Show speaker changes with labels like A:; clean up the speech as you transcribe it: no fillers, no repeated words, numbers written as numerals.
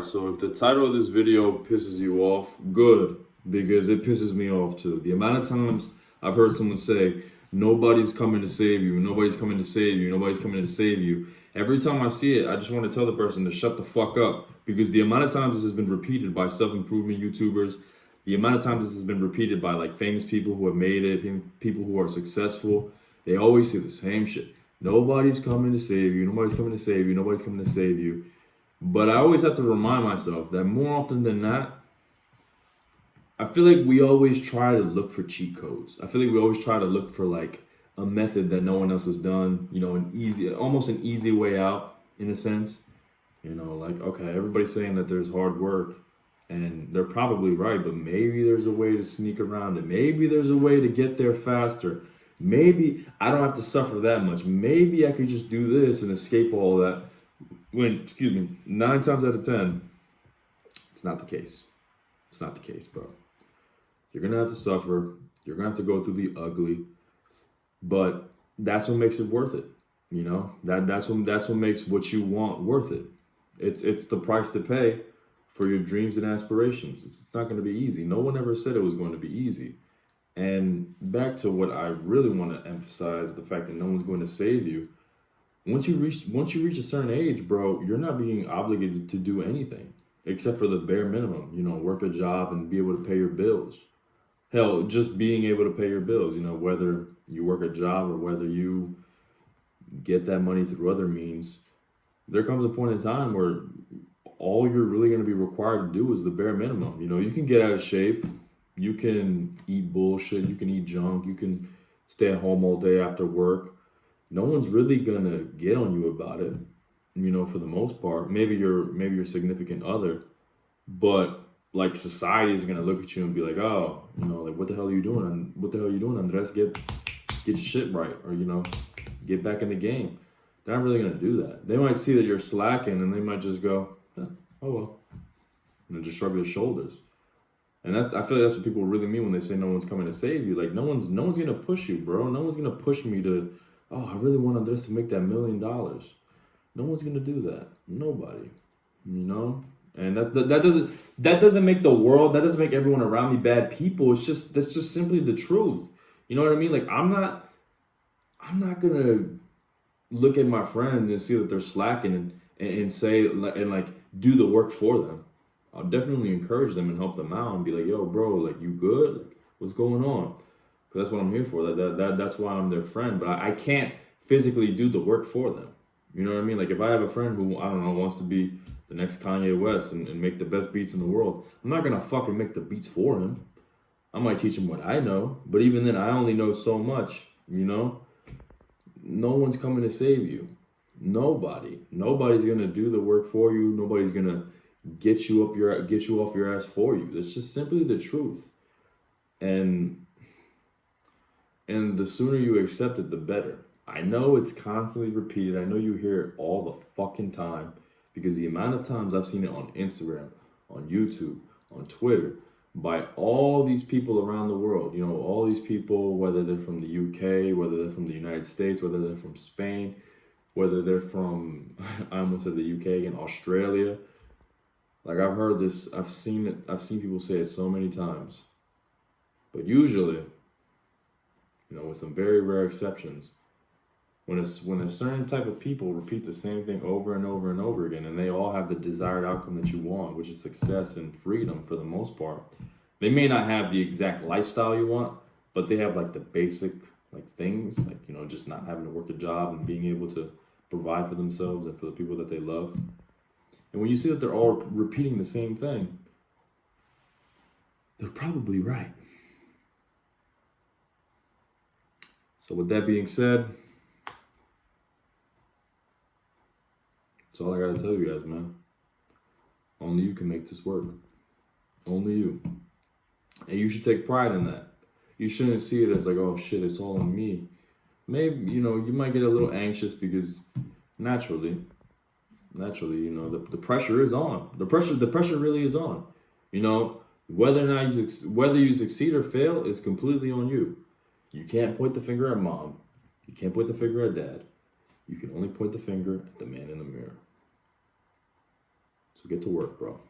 A: So if the title of this video pisses you off, good, because it pisses me off too. The amount of times I've heard someone say, nobody's coming to save you, nobody's coming to save you, nobody's coming to save you. Every time I see it, I just want to tell the person to shut the fuck up, because the amount of times this has been repeated by self-improvement YouTubers, the amount of times this has been repeated by like famous people who have made it, people who are successful, they always say the same shit. Nobody's coming to save you, nobody's coming to save you, nobody's coming to save you. But I always have to remind myself that more often than not, I feel like we always try to look for cheat codes. I feel like we always try to look for like a method that no one else has done, almost an easy way out in a sense. Like, okay, everybody's saying that there's hard work and they're probably right, but maybe there's a way to sneak around it. Maybe there's a way to get there faster. Maybe I don't have to suffer that much. Maybe I could just do this and escape all that. Excuse me, 9 times out of 10, it's not the case. It's not the case, bro. You're gonna have to suffer. You're gonna have to go through the ugly, but that's what makes it worth it. That's what makes what you want worth it. It's the price to pay for your dreams and aspirations. It's not going to be easy. No one ever said it was going to be easy. And back to what I really want to emphasize, the fact that no one's going to save you. Once you reach a certain age, bro, you're not being obligated to do anything except for the bare minimum. Work a job and be able to pay your bills. Hell, just being able to pay your bills. Whether you work a job or whether you get that money through other means, there comes a point in time where all you're really going to be required to do is the bare minimum. You can get out of shape, you can eat bullshit, you can eat junk, you can stay at home all day after work. No one's really gonna get on you about it, for the most part. Maybe your significant other, but like society is gonna look at you and be like, oh, like what the hell are you doing? What the hell are you doing, Andres? Get your shit right, or get back in the game. They're not really gonna do that. They might see that you're slacking, and they might just go, oh well, and just shrug their shoulders. And I feel like that's what people really mean when they say no one's coming to save you. Like no one's gonna push you, bro. No one's gonna push me to, oh, I really want Andres to make that $1 million. No one's gonna do that. Nobody. And that doesn't make the world, that doesn't make everyone around me bad people. That's just simply the truth. You know what I mean? Like I'm not gonna look at my friends and see that they're slacking and say and like do the work for them. I'll definitely encourage them and help them out and be like, yo, bro, like you good? Like, what's going on? Because that's what I'm here for. That's why I'm their friend. But I can't physically do the work for them. You know what I mean? Like if I have a friend who, I don't know, wants to be the next Kanye West and make the best beats in the world, I'm not gonna fucking make the beats for him. I might teach him what I know, but even then I only know so much, No one's coming to save you. Nobody's gonna do the work for you. Nobody's gonna get you off your ass for you. That's just simply the truth. And the sooner you accept it, the better. I know it's constantly repeated. I know you hear it all the fucking time, because the amount of times I've seen it on Instagram, on YouTube, on Twitter, by all these people around the world. All these people, whether they're from the UK, whether they're from the United States, whether they're from Spain, whether they're from, I almost said the UK again, Australia. Like I've heard this, I've seen it, I've seen people say it so many times. But usually, with some very rare exceptions, when a certain type of people repeat the same thing over and over and over again, and they all have the desired outcome that you want, which is success and freedom for the most part. They may not have the exact lifestyle you want, but they have like the basic like things, like just not having to work a job and being able to provide for themselves and for the people that they love. And when you see that they're all repeating the same thing, they're probably right. So with that being said, that's all I gotta tell you guys, man. Only you can make this work. Only you. And you should take pride in that. You shouldn't see it as like, oh shit, it's all on me. Maybe, you might get a little anxious because naturally, the pressure is on. The pressure really is on. Whether or not whether you succeed or fail is completely on you. You can't point the finger at mom. You can't point the finger at dad. You can only point the finger at the man in the mirror. So get to work, bro.